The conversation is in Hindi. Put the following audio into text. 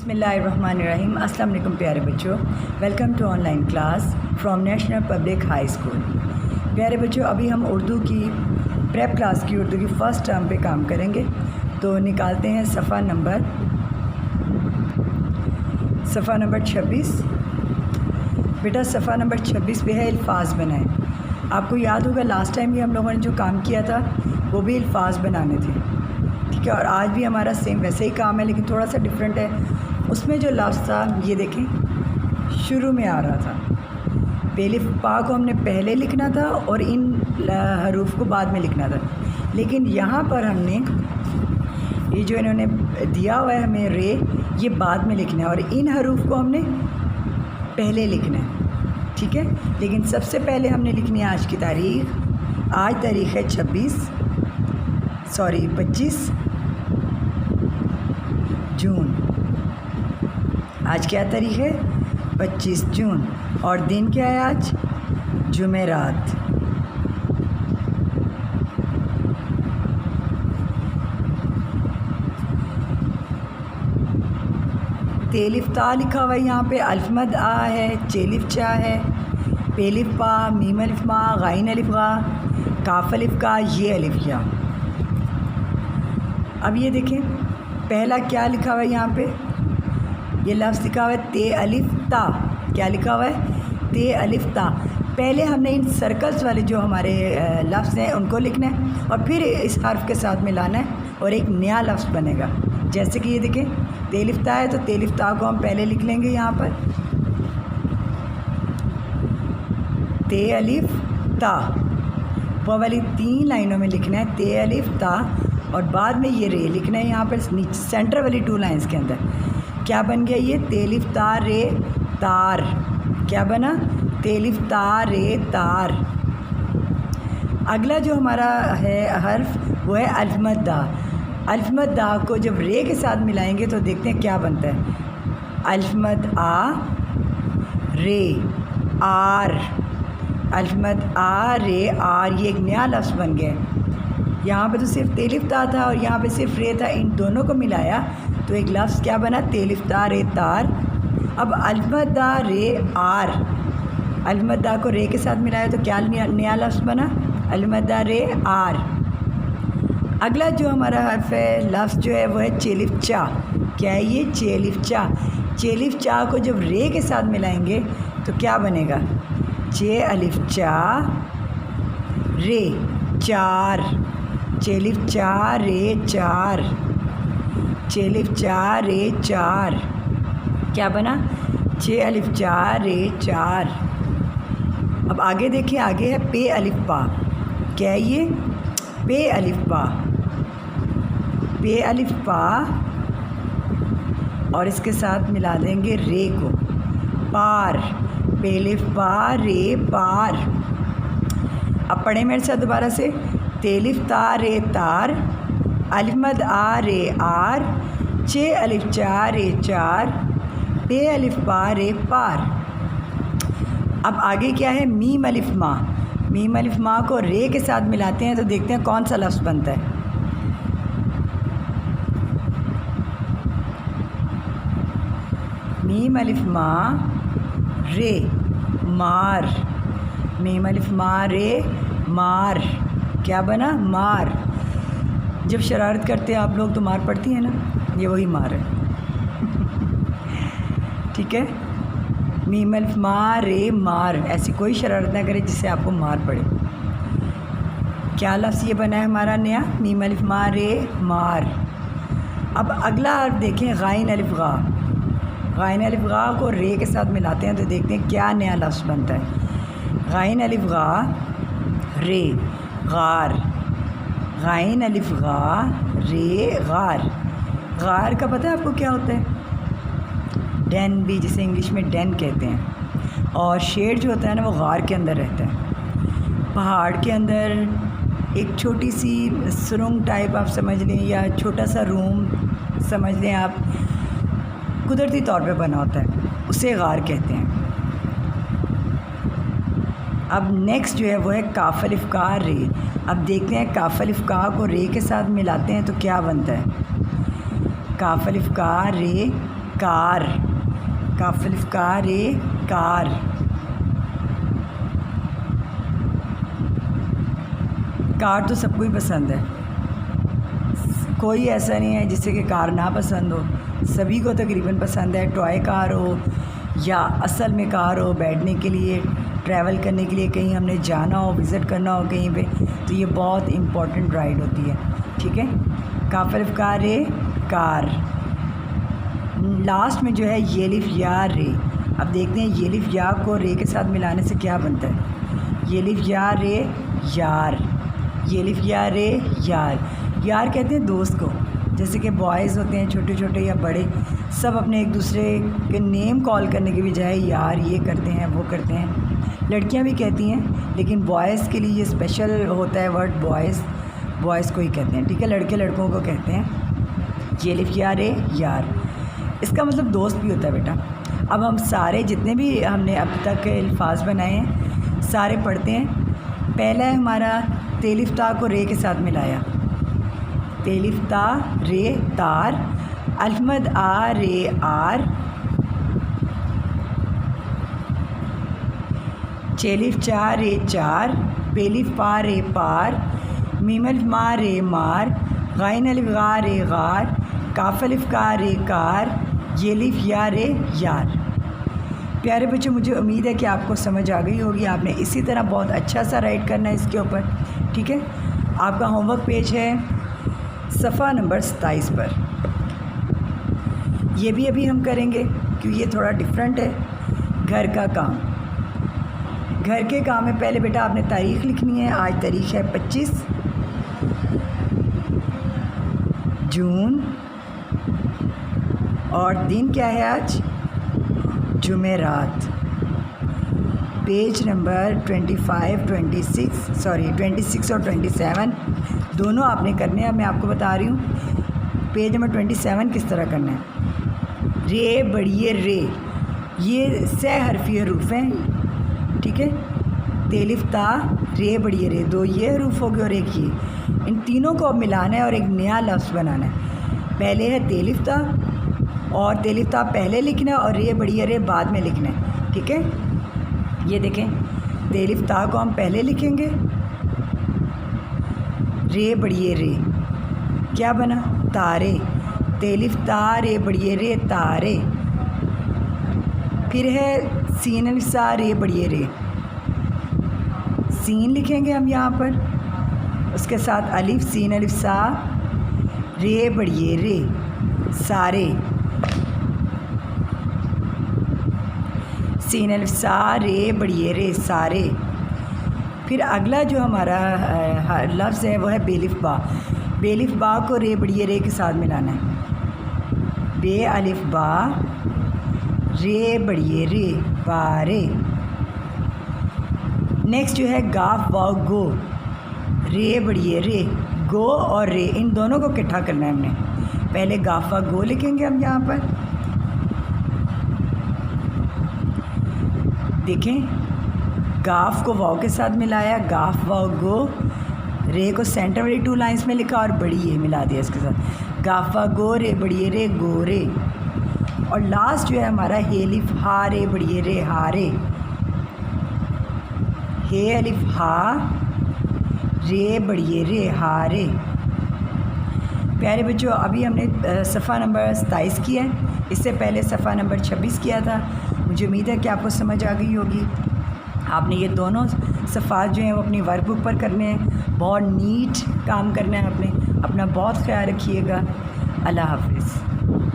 बिस्मिल्लाहिर्रहमानिर्रहीम। अस्सलाम वालेकुम प्यारे बच्चों, welcome to online class from national public high school. प्यारे बच्चों, अभी हम उर्दू की प्रेप क्लास की उर्दू की फ़र्स्ट टर्म पे काम करेंगे। तो निकालते हैं सफ़ा नंबर 26। बेटा सफ़ा नंबर 26 पे है अल्फाज बनाएं। आपको याद होगा लास्ट टाइम भी हम लोगों ने जो काम किया था वो भी अल्फाज बनाने थे, ठीक है। और आज भी हमारा सेम वैसे ही काम है, लेकिन थोड़ा सा डिफरेंट है। उसमें जो लफ्ज़ था ये देखें, शुरू में आ रहा था। बेलिफ पा को हमने पहले लिखना था और इन हरूफ को बाद में लिखना था, लेकिन यहाँ पर हमने ये जो इन्होंने दिया हुआ है हमें रे, ये बाद में लिखना है और इन हरूफ को हमने पहले लिखना है, ठीक है। लेकिन सबसे पहले हमने लिखनी है आज की तारीख़। आज तारीख़ है 25 जून। आज क्या तारीख़ है? 25 जून। और दिन क्या है आज? जुमेरात। तेलिफ ता लिखा हुआ है यहाँ पे, अल्फमद आ है, चेलिफ चा है, पेलिफ पा, मीम अलिफ मा, गाइन अलिफ गा, काफ अलिफ का, ये अलिफ या। अब ये देखें पहला क्या लिखा हुआ है यहाँ पे, ये लफ्ज़ लिखा हुआ है ते अलिफ ता। क्या लिखा हुआ है? ते अलिफ ता। पहले हमने इन सर्कल्स वाले जो हमारे लफ्ज़ हैं उनको लिखना है और फिर इस हर्फ के साथ मिलाना है और एक नया लफ्ज़ बनेगा। जैसे कि ये देखें तेलिफ ता है, तो तेलिफ ता को हम पहले लिख लेंगे यहाँ पर, ते अलिफ ता। वो वाली 3 लाइनों में लिखना है ते अलिफ ता और बाद में ये रे लिखना है यहाँ पर नीचे सेंटर वाली 2 लाइंस के अंदर। क्या बन गया ये? तेलिफ ता रे तार। क्या बना? तेलिफ ता रे तार। अगला जो हमारा है हर्फ वो है अल्फमद दा। अल्फमद दा को जब रे के साथ मिलाएंगे तो देखते हैं क्या बनता है। अल्फमद आ रे आर। अल्फमद आ रे आर, ये एक नया लफ्ज़ बन गया। यहाँ पे तो सिर्फ तेलिफ ता था और यहाँ पे सिर्फ रे था, इन दोनों को मिलाया तो एक लफ्ज़ क्या बना? तेलिफ ता रे तार। अब अल्फमद दा रे आर, अल्फमद दा को रे के साथ मिलाया तो क्या नया लफ्ज़ बना? अल्फमद दा रे आर। अगला जो हमारा हर्फ है लफ्ज़ जो है वो है चेलिफ चा। क्या है ये? चेलिफ चा। चेलिफ चा को जब रे के साथ मिलाएंगे तो क्या बनेगा? चे अलिफ चा रे चार। चेलिफ चा रे चार। चेलिफ चा रे चार। क्या बना? चे अलिफ चा रे चार। अब आगे देखिए, आगे है पे अलिफ पा। क्या है ये? पे अलिफ पा। पे अलिफ पा और इसके साथ मिला देंगे रे को, पार। पे अलिफ पा रे पार। अब पढ़े मेरे साथ दोबारा से, तेलिफ ता रे तार, अल्फमद आ रे आर, चे अलिफ चा रे चार, पे अलिफ पा रे पार। अब आगे क्या है? मीम अलिफ मा। मीम अलिफ मा को रे के साथ मिलाते हैं तो देखते हैं कौन सा लफ्ज़ बनता है। मीम अलिफ मा रे मार। मीम अलिफ मा रे मार। क्या बना? मार। जब शरारत करते हैं आप लोग तो मार पड़ती है ना, ये वही मार है, ठीक है। मीम अलिफ मा रे मार। ऐसी कोई शरारत ना करे जिससे आपको मार पड़े। क्या लफ्ज़ ये बना है हमारा नया? मीम अलिफ मा रे मार। अब अगला हर्फ देखें, गाइन अलिफ गा। गाइन अलिफ गा को रे के साथ मिलाते हैं तो देखते हैं क्या नया लफ्ज़ बनता है। गाइन अलिफ गा रे गार। गाइन अलिफ गा रे गार। गार का पता है आपको क्या होता है? डैन भी, जिसे इंग्लिश में डैन कहते हैं। और शेर जो होता है ना वो गार के अंदर रहता है, पहाड़ के अंदर। एक छोटी सी सुरंग टाइप आप समझ लें या छोटा सा रूम समझ लें आप, कुदरती तौर पे बना होता है, उसे गार कहते हैं। अब नेक्स्ट जो है वो है काफ अलिफ का रे। अब देखते हैं काफ अलिफ का को रे के साथ मिलाते हैं तो क्या बनता है। काफ अलिफ का रे कार, काफ अलिफ का रे कार। कार तो सबको ही पसंद है, कोई ऐसा नहीं है जिससे कि कार ना पसंद हो, सभी को तकरीबन पसंद है। टॉय कार हो या असल में कार हो, बैठने के लिए, ट्रैवल करने के लिए, कहीं हमने जाना हो, विज़िट करना हो कहीं पे, तो ये बहुत इम्पॉर्टेंट राइड होती है। ठीक है, काफ अलिफ का रे कार। लास्ट में जो है ये अलिफ या रे। अब देखते हैं ये अलिफ या को रे के साथ मिलाने से क्या बनता है। ये अलिफ या रे यार, ये अलिफ या रे यार। यार कहते हैं दोस्त को, जैसे कि बॉयज़ होते हैं छोटे छोटे या बड़े, सब अपने एक दूसरे के नेम कॉल करने की बजाय यार ये करते हैं वो करते हैं। लड़कियां भी कहती हैं, लेकिन बॉयज़ के लिए ये स्पेशल होता है वर्ड, बॉयज़ को ही कहते हैं। ठीक है, लड़के लड़कों को कहते हैं। ये अलिफ या रे यार, इसका मतलब दोस्त भी होता है बेटा। अब हम सारे जितने भी हमने अब तक अल्फाज बनाए हैं सारे पढ़ते हैं। पहला है हमारा तेलिफ ता को रे के साथ मिलाया, तेलिफ ता रे तार, अल्फमद आ रे आर, चेलिफ चा रे चार, पेलिफ पा रे पार, मीम अलिफ मा रे मार, गाइन अलिफ गा रे गार, काफ अलिफ का रे कार, ये अलिफ या रे यार। प्यारे बच्चों, मुझे उम्मीद है कि आपको समझ आ गई होगी। आपने इसी तरह बहुत अच्छा सा राइट करना है इसके ऊपर। ठीक है, आपका होमवर्क पेज है सफ़ा नंबर 27 पर। ये भी अभी हम करेंगे क्योंकि ये थोड़ा डिफरेंट है। घर का काम, घर के काम में पहले बेटा आपने तारीख़ लिखनी है। आज तारीख़ है 25 जून और दिन क्या है आज, जुमेरात। पेज नंबर 26 और 27 दोनों आपने करने हैं। मैं आपको बता रही हूँ पेज नंबर 27 किस तरह करना है। रे बड़िए रे, ये सह हरफी हरूफ हैं। ठीक है, तेलिफ ता रे बड़िए रे, दो ये हरूफ हो गए और एक ये। इन तीनों को अब मिलाना है और एक नया लफ्ज़ बनाना है। पहले है तेलिफ ता, और तेलिफ ता पहले लिखना है और रे बड़िए रे बाद में लिखना है। ठीक है, ये देखें, तेलिफ ता को हम पहले लिखेंगे, रे बड़िए रे क्या बना, तारे। तेलिफ ता रे बड़िए रे तारे। फिर है सीन अलिफ सा रे बड़िए रे, सीन लिखेंगे हम यहाँ पर, उसके साथ अलिफ, सीन अलिफ सा रे बड़िए रे सारे, सीन अलिफ सा रे बड़िए रे सारे। फिर अगला जो हमारा लफ्ज़ है वो है बेलिफ बा। बेलिफ बा को रे बड़िए रे के साथ मिलाना है। बे अलिफ बा रे बड़िए रे बारे। नेक्स्ट जो है गाफ वाव गो, रे बड़िए रे गो और रे, इन दोनों को इकट्ठा करना है हमने। पहले गाफ वाव गो लिखेंगे हम यहाँ पर, देखें, गाफ को वाव के साथ मिलाया, गाफ वाव गो, रे को सेंटर वाली 2 लाइंस में लिखा और बड़ी ये मिला दिया इसके साथ, गाफ वाव गो रे बड़िए रे गोरे। और लास्ट जो है हमारा हे अलिफ हा रे बड़िए रे हारे, हे अलिफ हा रे बड़िए रे हारे। प्यारे बच्चों, अभी हमने सफ़ा नंबर 27 किया है, इससे पहले सफ़ा नंबर 26 किया था। मुझे उम्मीद है कि आपको समझ आ गई होगी। आपने ये दोनों सफ़ात जो हैं वो अपनी वर्कबुक पर करने हैं। बहुत नीट काम करना है आपने। अपना बहुत ख्याल रखिएगा। अल्लाह हाफ़िज़।